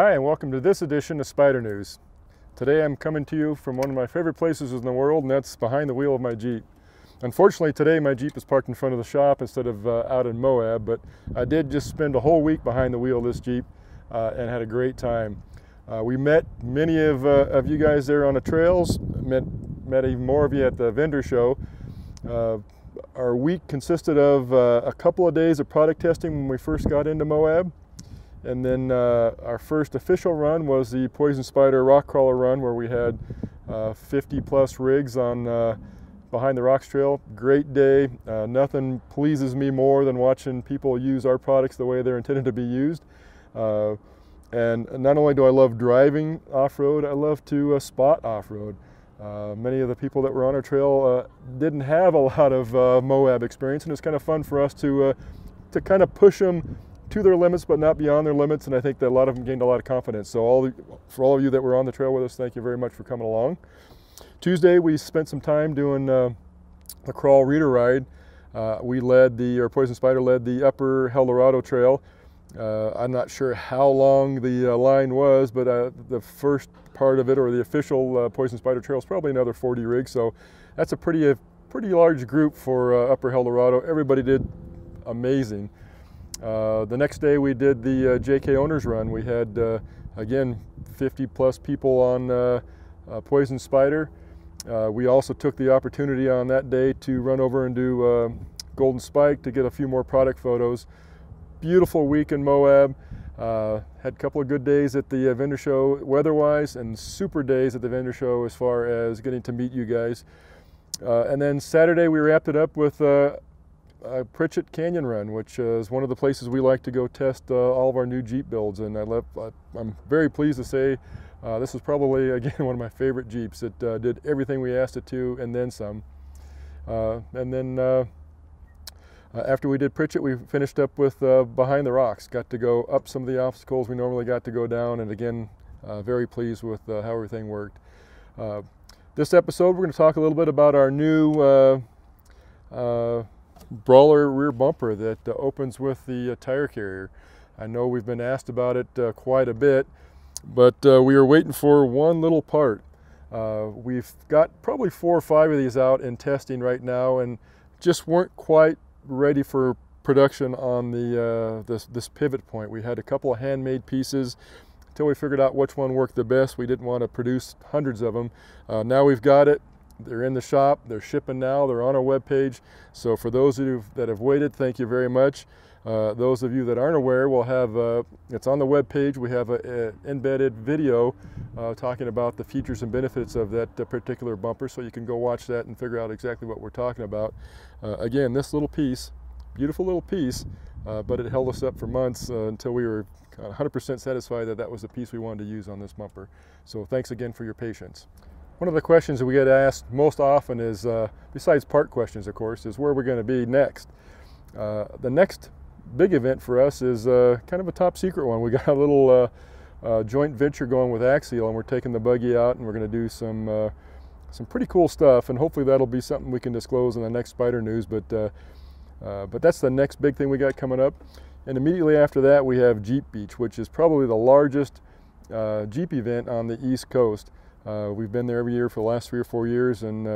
Hi, and welcome to this edition of SpyderNews. Today I'm coming to you from one of my favorite places in the world, and that's behind the wheel of my Jeep. Unfortunately, today my Jeep is parked in front of the shop instead of out in Moab, but I did just spend a whole week behind the wheel of this Jeep and had a great time. We met many of you guys there on the trails, met even more of you at the vendor show. Our week consisted of a couple of days of product testing when we first got into Moab. And then our first official run was the Poison Spyder RockBrawler run, where we had 50 plus rigs on behind the rocks trail. Great day. Nothing pleases me more than watching people use our products the way they're intended to be used. And not only do I love driving off-road, I love to spot off-road. Many of the people that were on our trail didn't have a lot of Moab experience, and it's kind of fun for us to kind of push them to their limits, but not beyond their limits, and I think that a lot of them gained a lot of confidence. So for all of you that were on the trail with us, thank you very much for coming along. Tuesday, we spent some time doing the crawl reader ride. Poison Spyder led the upper El Dorado trail. I'm not sure how long the line was, but the first part of it, or the official Poison Spyder trail, is probably another 40 rigs, so that's a pretty large group for upper El Dorado. Everybody did amazing. The next day we did the JK Owners Run. We had, again, 50 plus people on Poison Spyder. We also took the opportunity on that day to run over and do Golden Spike to get a few more product photos. Beautiful week in Moab. Had a couple of good days at the vendor show weather-wise, and super days at the vendor show as far as getting to meet you guys. And then Saturday we wrapped it up with Pritchett Canyon Run, which is one of the places we like to go test all of our new Jeep builds, and I'm very pleased to say this is probably, again, one of my favorite Jeeps. It did everything we asked it to and then some. And then after we did Pritchett, we finished up with Behind the Rocks. Got to go up some of the obstacles we normally got to go down, and again, very pleased with how everything worked. This episode we're going to talk a little bit about our new Brawler rear bumper that opens with the tire carrier. I know we've been asked about it quite a bit, but we are waiting for one little part. We've got probably 4 or 5 of these out in testing right now, and just weren't quite ready for production on the this pivot point. We had a couple of handmade pieces until we figured out which one worked the best. We didn't want to produce hundreds of them. Now we've got it. They're in the shop, they're shipping now, they're on our webpage. So for those of you that have waited, thank you very much. Those of you that aren't aware, we'll have, it's on the webpage, we have an embedded video talking about the features and benefits of that particular bumper, so you can go watch that and figure out exactly what we're talking about. Again, this little piece, beautiful little piece, but it held us up for months until we were 100% satisfied that that was the piece we wanted to use on this bumper. So thanks again for your patience. One of the questions that we get asked most often is, besides part questions of course, is where we're going to be next. The next big event for us is kind of a top secret one. We got a little joint venture going with Axial, and we're taking the buggy out and we're going to do some pretty cool stuff, and hopefully that'll be something we can disclose in the next SpyderNews, but that's the next big thing we got coming up. And immediately after that we have Jeep Beach, which is probably the largest Jeep event on the East Coast. We've been there every year for the last 3 or 4 years, and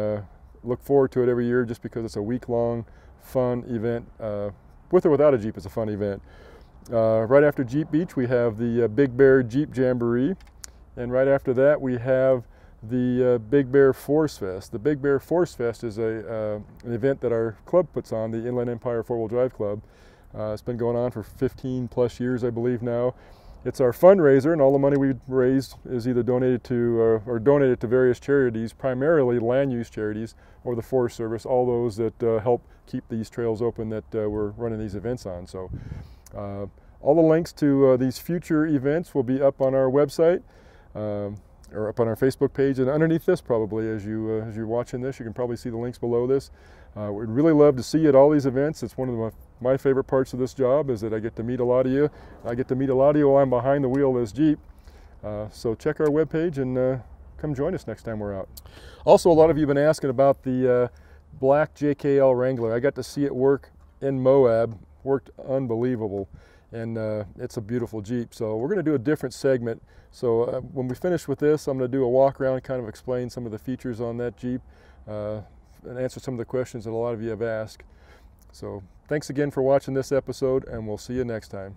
look forward to it every year just because it's a week-long fun event. With or without a Jeep, it's a fun event. Right after Jeep Beach, we have the Big Bear Jeep Jamboree, and right after that we have the Big Bear Force Fest. The Big Bear Force Fest is an event that our club puts on, the Inland Empire 4-Wheel Drive Club. It's been going on for 15 plus years, I believe now. It's our fundraiser, and all the money we raise is either donated to or donated to various charities, primarily land use charities or the Forest Service, all those that help keep these trails open that we're running these events on. So all the links to these future events will be up on our website or up on our Facebook page, and underneath this probably, as you're watching this, you can probably see the links below this. We'd really love to see you at all these events. It's one of my favorite parts of this job, is that I get to meet a lot of you. I get to meet a lot of you while I'm behind the wheel of this Jeep. So check our webpage and come join us next time we're out. Also, a lot of you have been asking about the black JKL Wrangler. I got to see it work in Moab. Worked unbelievable. and it's a beautiful Jeep. So we're going to do a different segment. So when we finish with this, I'm going to do a walk around and kind of explain some of the features on that Jeep and answer some of the questions that a lot of you have asked. So thanks again for watching this episode, and we'll see you next time.